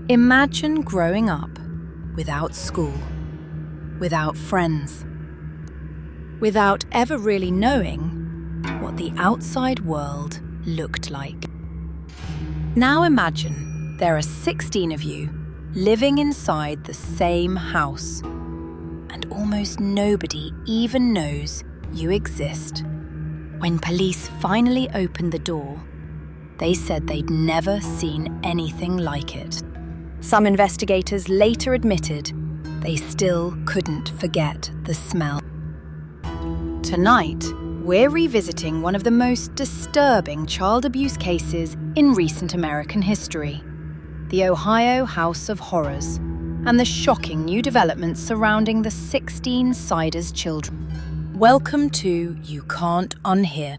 Imagine growing up without school, without friends, without ever really knowing what the outside world looked like. Now imagine there are 16 of you living inside the same house, and almost nobody even knows you exist. When police finally opened the door, they said they'd never seen anything like it. Some investigators later admitted they still couldn't forget the smell. Tonight, we're revisiting one of the most disturbing child abuse cases in recent American history, the Ohio House of Horrors, and the shocking new developments surrounding the 16 Siders children. Welcome to You Can't Unhear.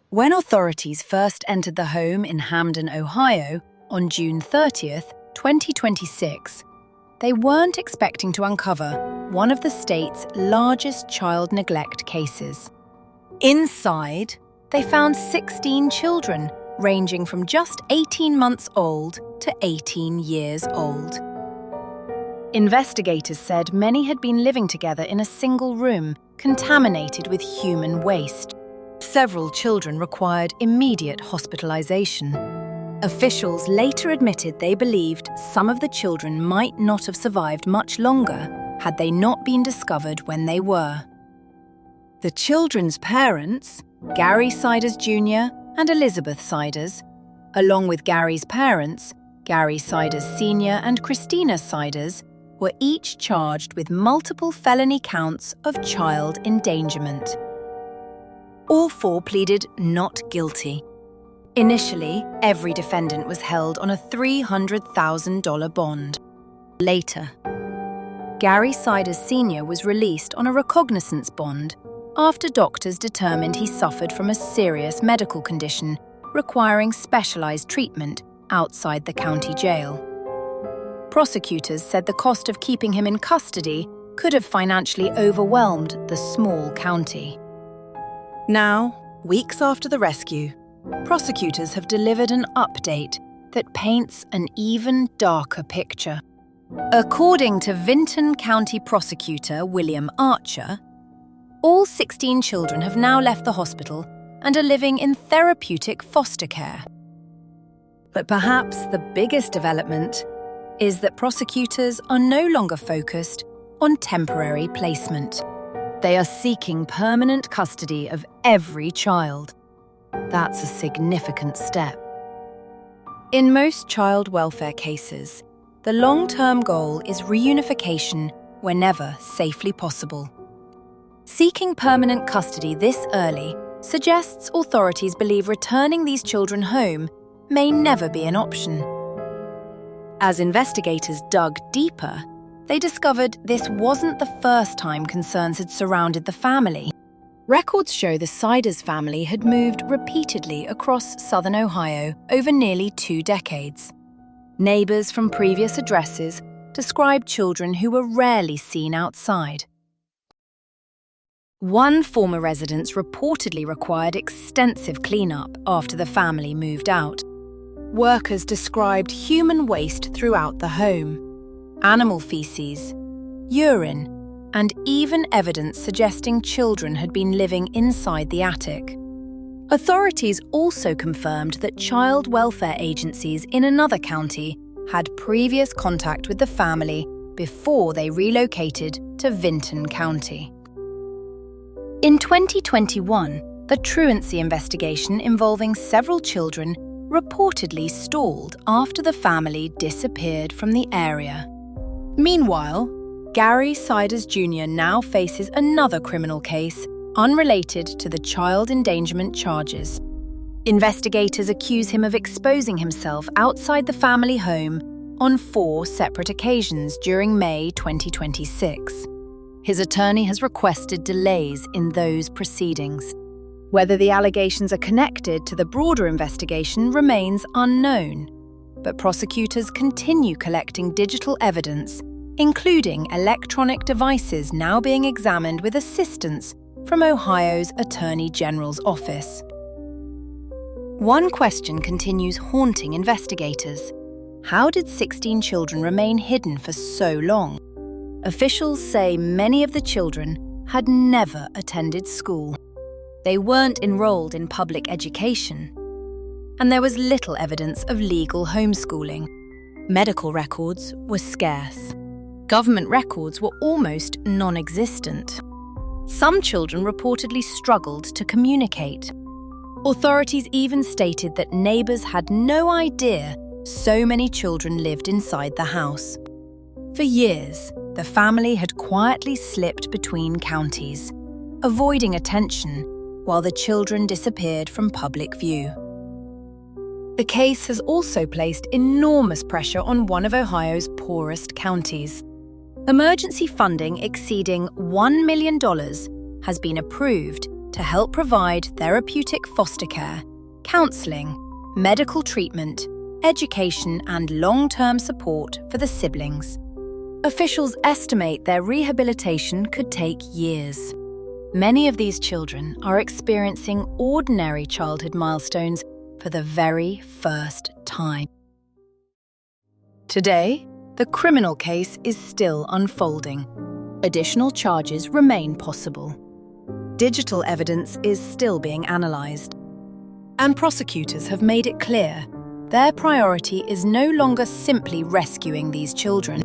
When authorities first entered the home in Hamden, Ohio, on June 30th, 2026, they weren't expecting to uncover one of the state's largest child neglect cases. Inside, they found 16 children, ranging from just 18 months old to 18 years old. Investigators said many had been living together in a single room, contaminated with human waste. Several children required immediate hospitalization. Officials later admitted they believed some of the children might not have survived much longer had they not been discovered when they were. The children's parents, Gary Siders Jr. and Elizabeth Siders, along with Gary's parents, Gary Siders Sr. and Christina Siders, were each charged with multiple felony counts of child endangerment. All four pleaded not guilty. Initially, every defendant was held on a $300,000 bond. Later, Gary Siders Sr. was released on a recognizance bond after doctors determined he suffered from a serious medical condition requiring specialized treatment outside the county jail. Prosecutors said the cost of keeping him in custody could have financially overwhelmed the small county. Now, weeks after the rescue, prosecutors have delivered an update that paints an even darker picture. According to Vinton County Prosecutor William Archer, all 16 children have now left the hospital and are living in therapeutic foster care. But perhaps the biggest development is that prosecutors are no longer focused on temporary placement. They are seeking permanent custody of every child. That's a significant step. In most child welfare cases, the long-term goal is reunification whenever safely possible. Seeking permanent custody this early suggests authorities believe returning these children home may never be an option. As investigators dug deeper, they discovered this wasn't the first time concerns had surrounded the family. Records show the Siders family had moved repeatedly across southern Ohio over nearly 2 decades. Neighbors from previous addresses described children who were rarely seen outside. One former residence reportedly required extensive cleanup after the family moved out. Workers described human waste throughout the home. Animal feces, urine, and even evidence suggesting children had been living inside the attic. Authorities also confirmed that child welfare agencies in another county had previous contact with the family before they relocated to Vinton County. In 2021, the truancy investigation involving several children reportedly stalled after the family disappeared from the area. Meanwhile, Gary Siders Jr. now faces another criminal case unrelated to the child endangerment charges. Investigators accuse him of exposing himself outside the family home on 4 separate occasions during May 2026. His attorney has requested delays in those proceedings. Whether the allegations are connected to the broader investigation remains unknown, but prosecutors continue collecting digital evidence, including electronic devices now being examined with assistance from Ohio's Attorney General's office. One question continues haunting investigators. How did 16 children remain hidden for so long? Officials say many of the children had never attended school. They weren't enrolled in public education. And there was little evidence of legal homeschooling. Medical records were scarce. Government records were almost non-existent. Some children reportedly struggled to communicate. Authorities even stated that neighbours had no idea so many children lived inside the house. For years, the family had quietly slipped between counties, avoiding attention while the children disappeared from public view. The case has also placed enormous pressure on one of Ohio's poorest counties. Emergency funding exceeding $1 million has been approved to help provide therapeutic foster care, counselling, medical treatment, education and long-term support for the siblings. Officials estimate their rehabilitation could take years. Many of these children are experiencing ordinary childhood milestones for the very first time. Today, the criminal case is still unfolding. Additional charges remain possible. Digital evidence is still being analysed. And prosecutors have made it clear their priority is no longer simply rescuing these children.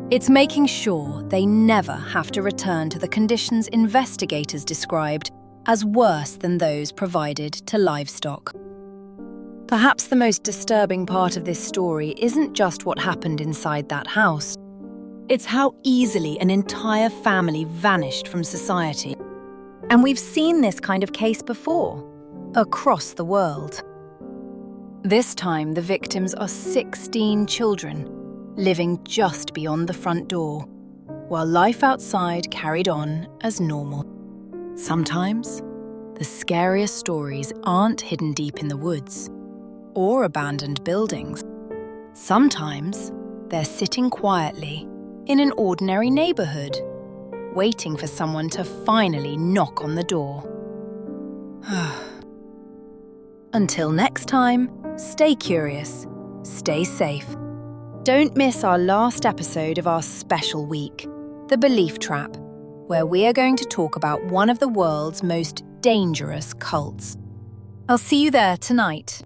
It's making sure they never have to return to the conditions investigators described as worse than those provided to livestock. Perhaps the most disturbing part of this story isn't just what happened inside that house. It's how easily an entire family vanished from society. And we've seen this kind of case before, across the world. This time, the victims are 16 children, living just beyond the front door, while life outside carried on as normal. Sometimes, the scariest stories aren't hidden deep in the woods or abandoned buildings. Sometimes, they're sitting quietly in an ordinary neighborhood, waiting for someone to finally knock on the door. Until next time, stay curious, stay safe. Don't miss our last episode of our special week, The Belief Trap, where we are going to talk about one of the world's most dangerous cults. I'll see you there tonight.